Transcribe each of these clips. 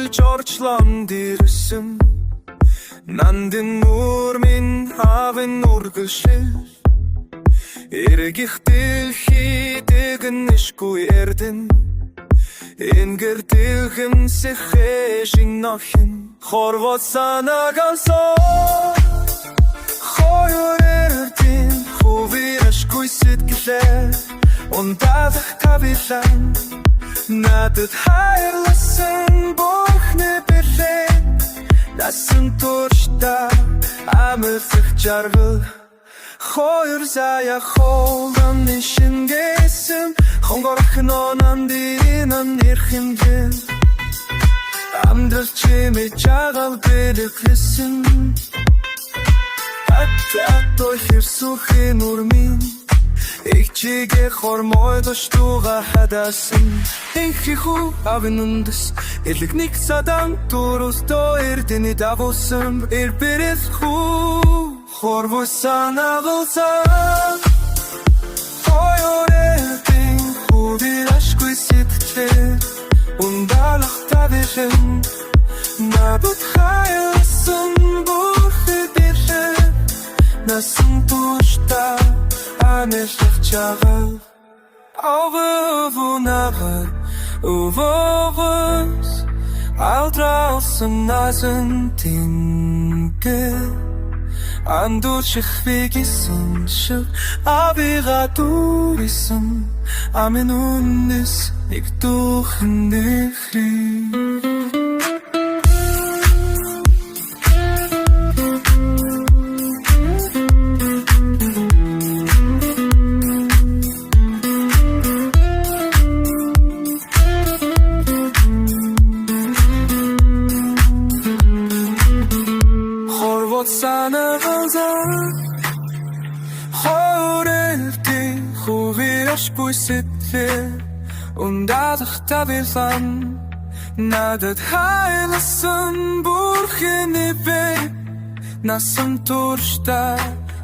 Хилж орчлон дэрсэн Нандин мөр минь авин ургшил Эргих дэлхийдэг нэшгүй эрдэн Энгэр дэлхэн сэхэшин нохин Хорвот санагансон Хоёр эрдэн хувирашгүй сэтгэлээр Ундaalах тавилан Надад хайрласан Бурхны бэлэн Насан туршдаа амарлах жаргал Хоёр заяа хоолны шингээсэн Хонгорхон нандин нэрхэмдэл Амьдрал чимээ жаgal бэлэхлэсэн Аттой хэрсүхэн урмин Игчигээ хормой доштуга хадасан Инхиху авинундэс Элэгник садан турусто эрдэни давусам Эрбэрэс ху Хорвусан авалсан Хоёр эрдэн хувирашгүй сэтгэлээр Ундaalах тавилан Надад хайрласан Бурхны бэлэн Насан туршдаа амарлах жаргал Авэвунагар увогос Алдралсан назан тэнгэр Андурчих вигисэн шиг Авига дурисан Амин үнэс нэг духын нэхри Хорэлтийн хувирашгүй сэтгэлээр Ундaalах тавилан Надад хайрласан Бурхны бэлэн Насан туршдаа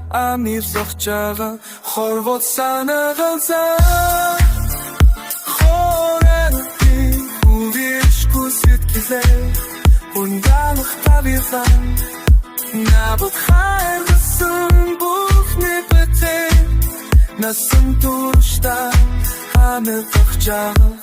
амарлах жаргал Хорвот санагансан Хорэлтийн хувирашгүй сэтгэлээр Ундaalах тавилан Надад хайрласан Бурхны бэлэн Насан туршдаа амарлах жаргал